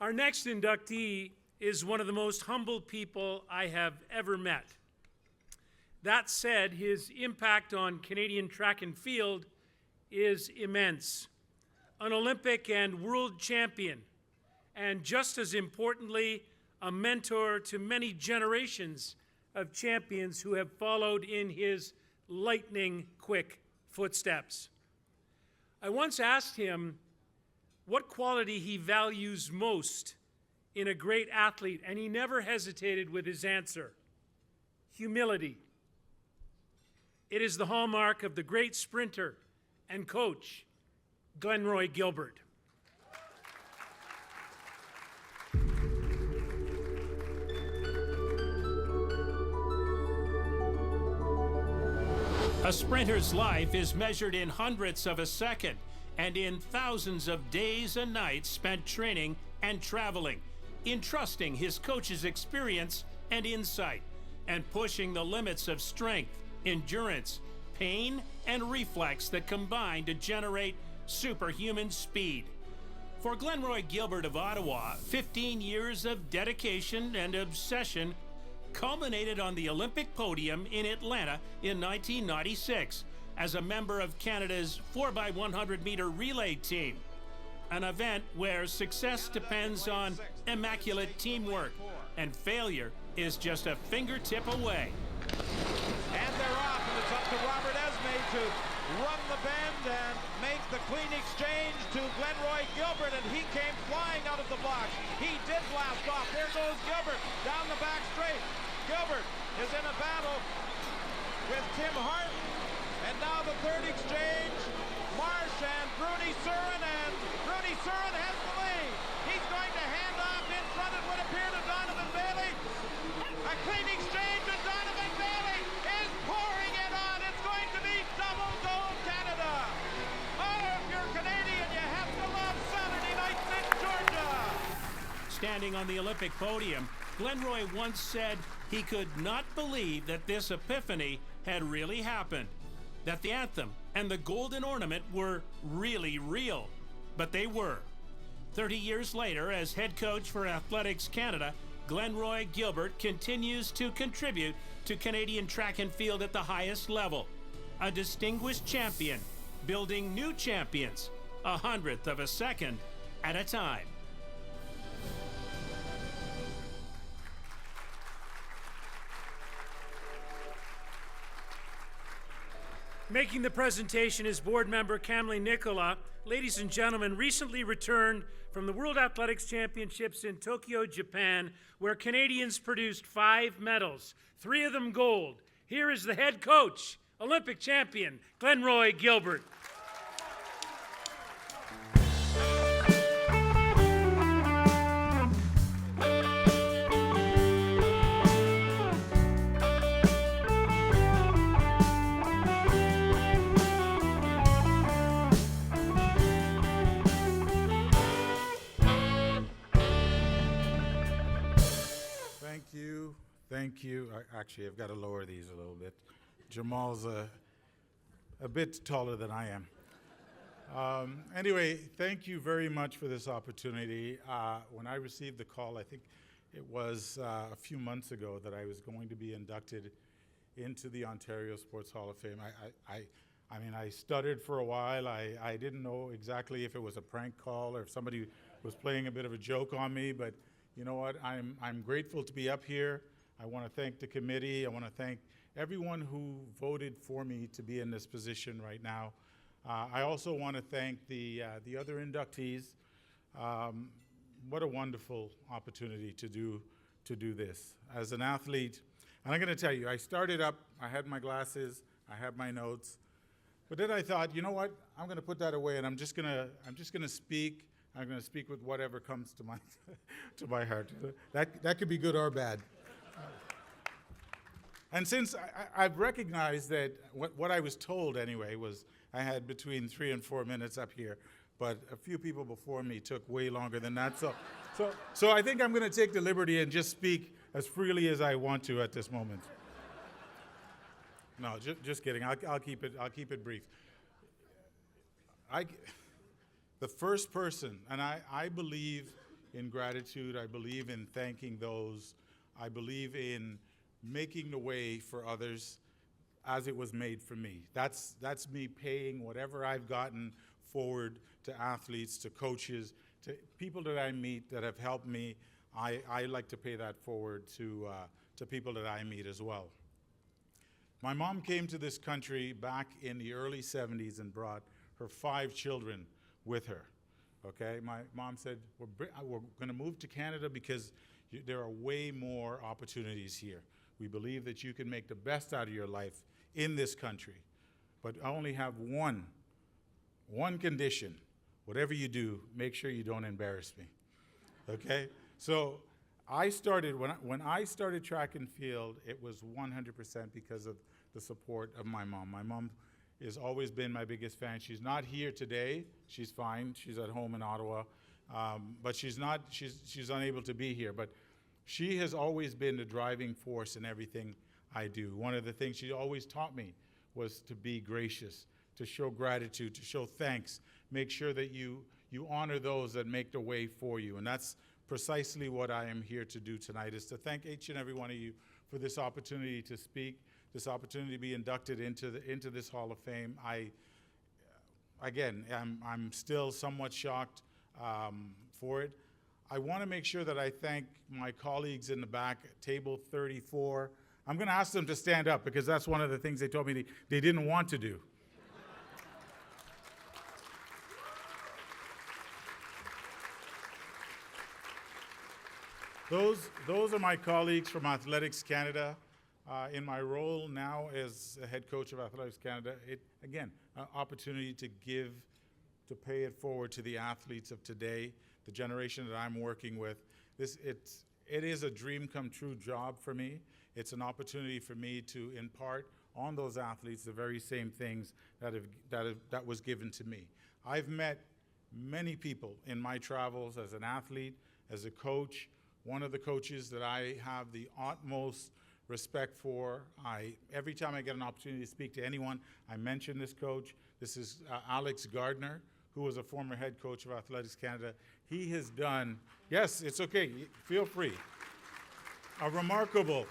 Our next inductee is one of the most humble people I have ever met. That said, his impact on Canadian track and field is immense. An Olympic and world champion, and just as importantly, a mentor to many generations of champions who have followed in his lightning-quick footsteps. I once asked him what quality he values most in a great athlete, and he never hesitated with his answer: humility. It is the hallmark of the great sprinter and coach, Glenroy Gilbert. A sprinter's life is measured in hundredths of a second and in thousands of days and nights spent training and traveling, entrusting his coach's experience and insight, and pushing the limits of strength, endurance, pain, and reflex that combine to generate superhuman speed. For Glenroy Gilbert of Ottawa, 15 years of dedication and obsession culminated on the Olympic podium in Atlanta in 1996 as a member of Canada's 4x100 meter relay team, an event where success depends on immaculate teamwork and failure is just a fingertip away. And they're off, and it's up to Robert Esme to run the bend and make the clean exchange to Glenroy Gilbert, and he came flying out of the blocks. He did blast off. There goes Gilbert down the back straight. Gilbert is in a battle with Tim Hart, and now the third exchange, Marsh and Bruni Surin, and Bruni Surin has the lead. He's going to hand off in front, it would appear, to Donovan Bailey. A clean exchange, and Donovan Bailey is pouring it on. It's going to be double gold Canada. Oh, if you're Canadian, you have to love Saturday nights in Georgia. Standing on the Olympic podium, Glenroy once said he could not believe that this epiphany had really happened, that the anthem and the golden ornament were really real. But they were. 30 years later, as head coach for Athletics Canada, Glenroy Gilbert continues to contribute to Canadian track and field at the highest level. A distinguished champion, building new champions, 100th of a second at a time. Making the presentation is board member Kamli Nicola. Ladies and gentlemen, recently returned from the World Athletics Championships in Tokyo, Japan, where Canadians produced 5 medals, 3 of them gold. Here is the head coach, Olympic champion, Glenroy Gilbert. Thank you. Actually, I've got to lower these a little bit. Jamal's a bit taller than I am. Anyway, thank you very much for this opportunity. When I received the call, I think it was a few months ago, that I was going to be inducted into the Ontario Sports Hall of Fame. I mean, I stuttered for a while. I didn't know exactly if it was a prank call or if somebody was playing a bit of a joke on me, but you know what? I'm grateful to be up here. I want to thank the committee. I want to thank everyone who voted for me to be in this position right now. I also want to thank the other inductees. What a wonderful opportunity to do this. As an athlete, and I'm going to tell you, I started up, I had my glasses, I had my notes, but then I thought, you know what? I'm going to put that away, and I'm just going to speak. I'm going to speak with whatever comes to my to my heart. That could be good or bad. And since I've recognized that what I was told anyway was I had between 3 and 4 minutes up here, but a few people before me took way longer than that. So I think I'm going to take the liberty and just speak as freely as I want to at this moment. No, just kidding. I'll keep it brief. The first person, and I believe in gratitude. I believe in thanking those. I believe in making the way for others as it was made for me. That's me paying whatever I've gotten forward to athletes, to coaches, to people that I meet that have helped me. I like to pay that forward to people that I meet as well. My mom came to this country back in the early 70s and brought her 5 children with her. Okay, my mom said, we're going to move to Canada because there are way more opportunities here. We believe that you can make the best out of your life in this country. But I only have one condition. Whatever you do, make sure you don't embarrass me. Okay? So I started, when I started track and field, it was 100% because of the support of my mom. My mom has always been my biggest fan. She's not here today. She's fine. She's at home in Ottawa. But she's unable to be here. But she has always been the driving force in everything I do. One of the things she always taught me was to be gracious, to show gratitude, to show thanks. Make sure that you honor those that make the way for you. And that's precisely what I am here to do tonight, is to thank each and every one of you for this opportunity to speak, this opportunity to be inducted into this Hall of Fame. I'm still somewhat shocked for it. I want to make sure that I thank my colleagues in the back, table 34. I'm going to ask them to stand up because that's one of the things they told me they didn't want to do. Those are my colleagues from Athletics Canada. In my role now as a head coach of Athletics Canada, again, an opportunity to pay it forward to the athletes of today, the generation that I'm working with. It is a dream come true job for me. It's an opportunity for me to impart on those athletes the very same things that was given to me. I've met many people in my travels as an athlete, as a coach. One of the coaches that I have the utmost respect for, every time I get an opportunity to speak to anyone, I mention this coach. This is Alex Gardner, who was a former head coach of Athletics Canada. He has done, yes, it's okay, feel free. A remarkable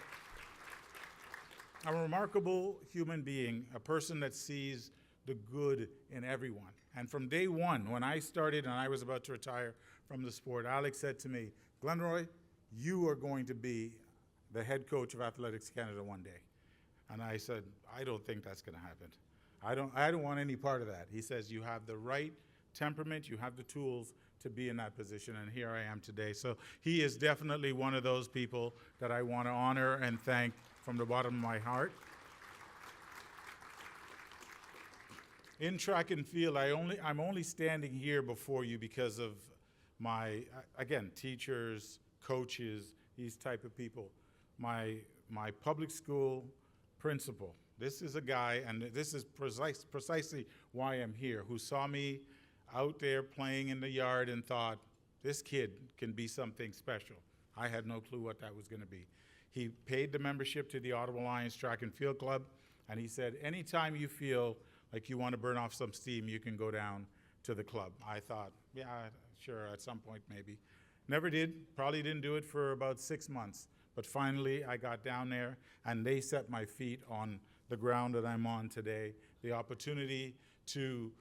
human being, a person that sees the good in everyone. And from day one, when I started and I was about to retire from the sport, Alex said to me, Glenroy, you are going to be the head coach of Athletics Canada one day. And I said, I don't think that's going to happen. I don't want any part of that. He says, you have the right temperament, you have the tools to be in that position, and here I am today. So he is definitely one of those people that I want to honor and thank from the bottom of my heart. In track and field, I'm only standing here before you because of my, again, teachers, coaches, these type of people. My public school principal, this is a guy, and this is precisely why I'm here, who saw me out there playing in the yard and thought, this kid can be something special. I had no clue what that was going to be. He paid the membership to the Ottawa Lions Track and Field Club, and he said, anytime you feel like you want to burn off some steam, you can go down to the club. I thought, yeah, sure, at some point maybe. Never did, probably didn't do it for about 6 months. But finally, I got down there, and they set my feet on the ground that I'm on today. The opportunity to,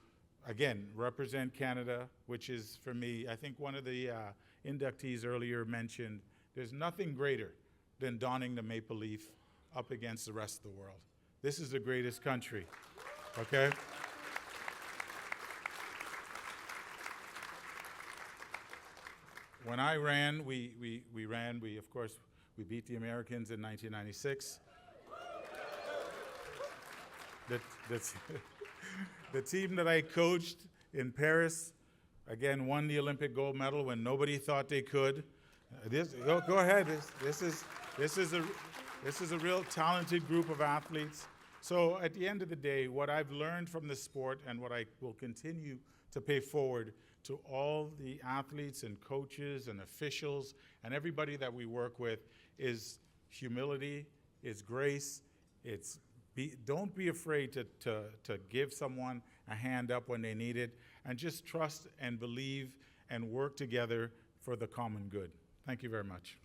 again, represent Canada, which is, for me, I think one of the inductees earlier mentioned, there's nothing greater than donning the maple leaf up against the rest of the world. This is the greatest country, okay? When I ran, we of course, we beat the Americans in 1996. The team that I coached in Paris, again, won the Olympic gold medal when nobody thought they could. Go ahead. This is a real talented group of athletes. So at the end of the day, what I've learned from this sport and what I will continue to pay forward to all the athletes and coaches and officials and everybody that we work with is humility, is grace, don't be afraid to give someone a hand up when they need it, and just trust and believe and work together for the common good. Thank you very much.